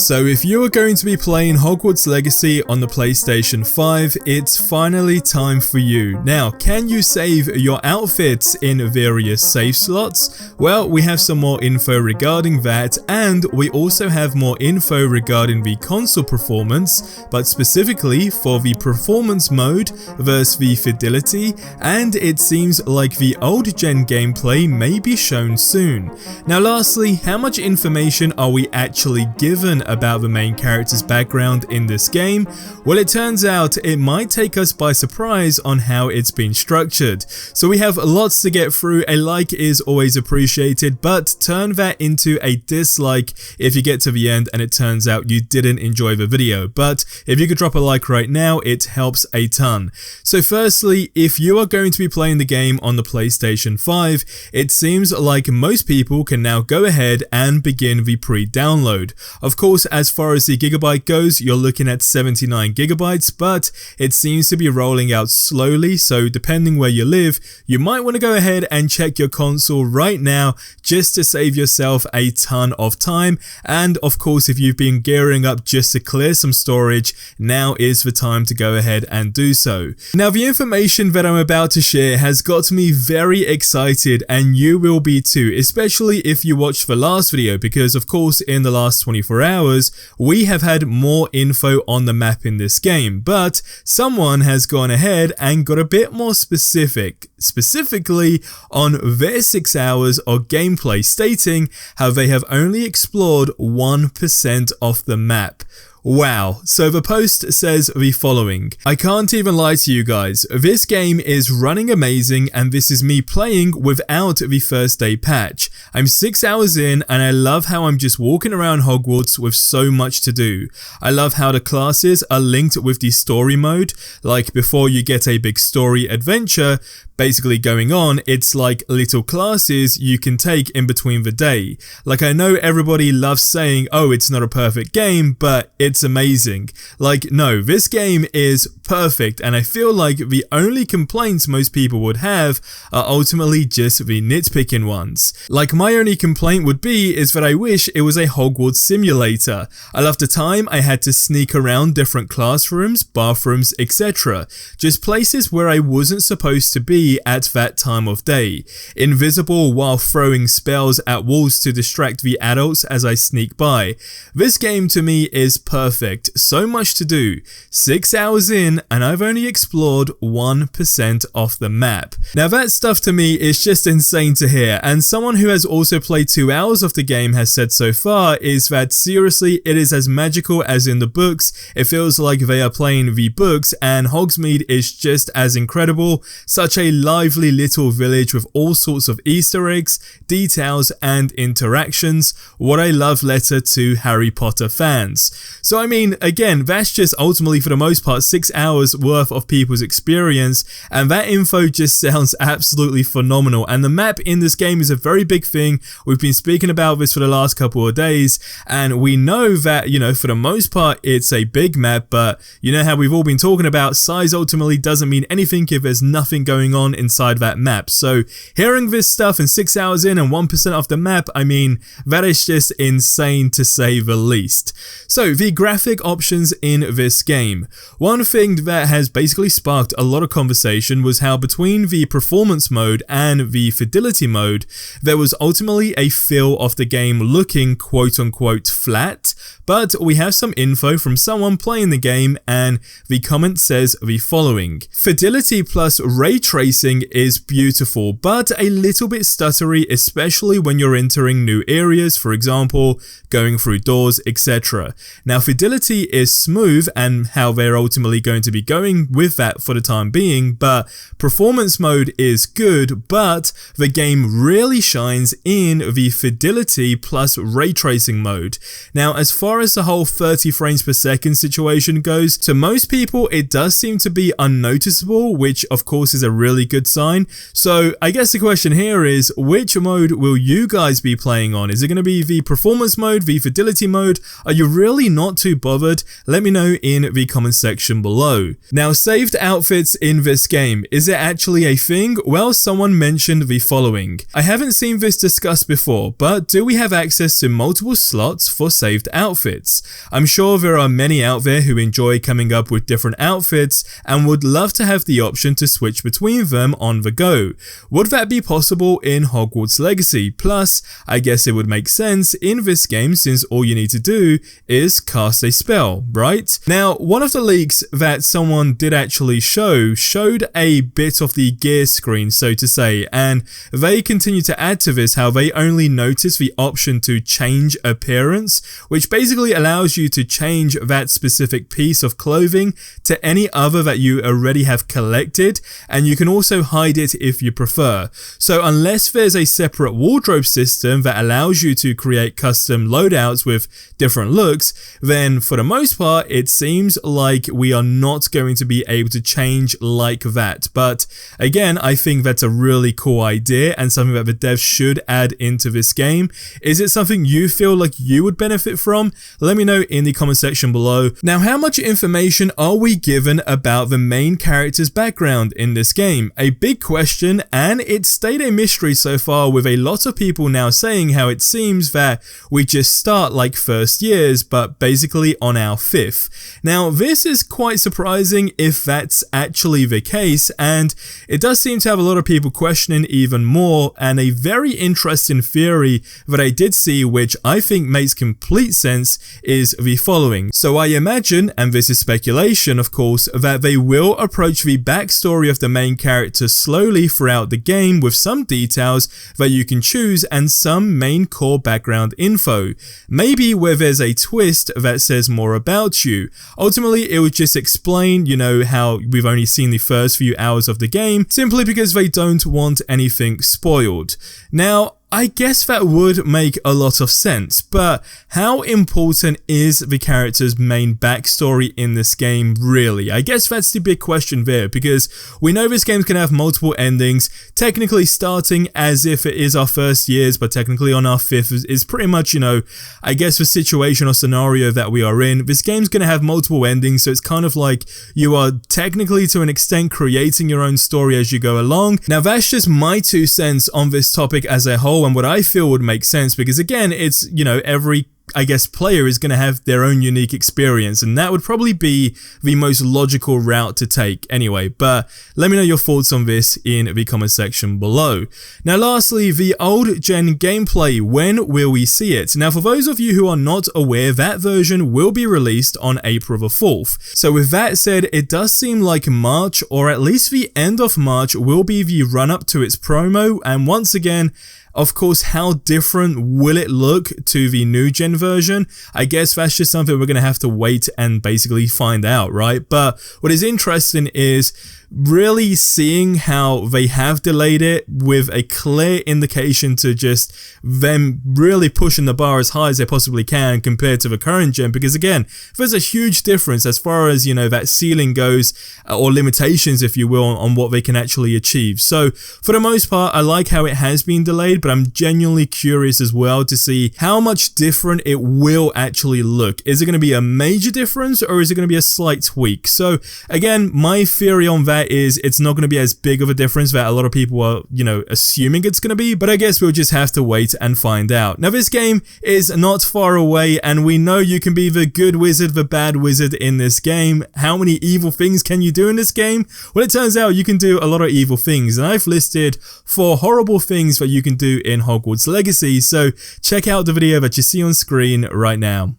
So if you are going to be playing Hogwarts Legacy on the PlayStation 5, it's finally time for you. Now, can you save your outfits in various save slots? Well, we have some more info regarding that, and we also have more info regarding the console performance, but specifically for the performance mode versus the fidelity, and it seems like the old gen gameplay may be shown soon. Now lastly, how much information are we actually given about the main character's background in this game? Well, it turns out it might take us by surprise on how it's been structured. So we have lots to get through. A like is always appreciated, but turn that into a dislike if you get to the end and it turns out you didn't enjoy the video. But if you could drop a like right now, it helps a ton. So firstly, if you are going to be playing the game on the PlayStation 5, it seems like most people can now go ahead and begin the pre-download. Of course, as far as the gigabyte goes, you're looking at 79 gigabytes, but it seems to be rolling out slowly, so depending where you live, you might want to go ahead and check your console right now just to save yourself a ton of time. And of course, if you've been gearing up just to clear some storage, now is the time to go ahead and do so. Now, the information that I'm about to share has got me very excited, and you will be too, especially if you watched the last video, because of course in the last 24 hours we have had more info on the map in this game, but someone has gone ahead and got a bit more specifically on their 6 hours of gameplay, stating how they have only explored 1% of the map. Wow. So the post says the following: I can't even lie to you guys, this game is running amazing, and this is me playing without the first day patch. I'm 6 hours in and I love how I'm just walking around Hogwarts with so much to do. I love how the classes are linked with the story mode, like before you get a big story adventure basically going on, it's like little classes you can take in between the day. Like, I know everybody loves saying, oh, it's not a perfect game, but it's amazing. Like, no, this game is perfect, and I feel like the only complaints most people would have are ultimately just the nitpicking ones. Like, my only complaint would be is that I wish it was a Hogwarts simulator. I love the time I had to sneak around different classrooms, bathrooms, etc. Just places where I wasn't supposed to be at that time of day. Invisible while throwing spells at walls to distract the adults as I sneak by. This game to me is perfect. So much to do. 6 hours in and I've only explored 1% of the map. Now that stuff to me is just insane to hear, and someone who has also played 2 hours of the game has said so far is that seriously it is as magical as in the books. It feels like they are playing the books, and Hogsmeade is just as incredible. Such a lively little village with all sorts of Easter eggs, details and interactions. What a love letter to Harry Potter fans. So I mean, again, that's just ultimately for the most part 6 hours worth of people's experience, and that info just sounds absolutely phenomenal. And the map in this game is a very big thing. We've been speaking about this for the last couple of days, and we know that, you know, for the most part it's a big map, but you know how we've all been talking about, size ultimately doesn't mean anything if there's nothing going on inside that map. So hearing this stuff in 6 hours in and 1% of the map, I mean, that is just insane to say the least. So the graphic options in this game. One thing that has basically sparked a lot of conversation was how between the performance mode and the fidelity mode, there was ultimately a feel of the game looking quote unquote flat. But we have some info from someone playing the game, and the comment says the following: fidelity plus ray tracing is beautiful, but a little bit stuttery, especially when you're entering new areas, for example, going through doors, etc. Now, fidelity is smooth, and how they're ultimately going to be going with that for the time being, but performance mode is good, but the game really shines in the fidelity plus ray tracing mode. Now, as far as the whole 30 frames per second situation goes, to most people it does seem to be unnoticeable, which of course is a really good sign. So I guess the question here is, which mode will you guys be playing on? Is it going to be the performance mode, the fidelity mode? Are you really not too bothered? Let me know in the comment section below. below. Now, saved outfits in this game, is it actually a thing? Well, someone mentioned the following. I haven't seen this discussed before, but do we have access to multiple slots for saved outfits? I'm sure there are many out there who enjoy coming up with different outfits and would love to have the option to switch between them on the go. Would that be possible in Hogwarts Legacy? Plus, I guess it would make sense in this game since all you need to do is cast a spell, right? Now, one of the leaks that someone did actually showed a bit of the gear screen, so to say, and they continue to add to this how they only notice the option to change appearance, which basically allows you to change that specific piece of clothing to any other that you already have collected, and you can also hide it if you prefer. So unless there's a separate wardrobe system that allows you to create custom loadouts with different looks, then for the most part it seems like we are not going to be able to change like that. But again, I think that's a really cool idea and something that the devs should add into this game. Is it something you feel like you would benefit from? Let me know in the comment section below. Now, how much information are we given about the main character's background in this game? A big question, and it's stayed a mystery so far, with a lot of people now saying how it seems that we just start like first years, but basically on our 5th. Now, this is quite surprising if that's actually the case, and it does seem to have a lot of people questioning even more. And a very interesting theory that I did see, which I think makes complete sense, is the following. So I imagine, and this is speculation of course, that they will approach the backstory of the main character slowly throughout the game with some details that you can choose and some main core background info. Maybe where there's a twist that says more about you. Ultimately, it would just explain, you know, how we've only seen the first few hours of the game, simply because they don't want anything spoiled. Now, I guess that would make a lot of sense, but how important is the character's main backstory in this game really? I guess that's the big question there, because we know this game's gonna have multiple endings, technically starting as if it is our first years, but technically on our 5th is pretty much, you know, I guess the situation or scenario that we are in. This game's gonna have multiple endings, so it's kind of like you are technically to an extent creating your own story as you go along. Now, that's just my 2 cents on this topic as a whole, and what I feel would make sense, because again, it's, you know, every I guess player is going to have their own unique experience, and that would probably be the most logical route to take anyway. But let me know your thoughts on this in the comment section below. Now, lastly, the old gen gameplay, when will we see it? Now, for those of you who are not aware, that version will be released on April the 4th. So with that said, it does seem like March, or at least the end of March, will be the run up to its promo. And once again, of course, how different will it look to the new gen version? I guess that's just something we're going to have to wait and basically find out, right? But what is interesting is really seeing how they have delayed it with a clear indication to just them really pushing the bar as high as they possibly can compared to the current gen, because again, there's a huge difference as far as, you know, that ceiling goes, or limitations if you will, on what they can actually achieve. So for the most part, I like how it has been delayed, but I'm genuinely curious as well to see how much different it will actually look. Is it going to be a major difference, or is it going to be a slight tweak? So again, my theory on that is it's not going to be as big of a difference that a lot of people are, you know, assuming it's going to be, but I guess we'll just have to wait and find out. Now, this game is not far away, and we know you can be the good wizard, the bad wizard in this game. How many evil things can you do in this game? Well, it turns out you can do a lot of evil things, and I've listed 4 horrible things that you can do in Hogwarts Legacy, so check out the video that you see on screen right now.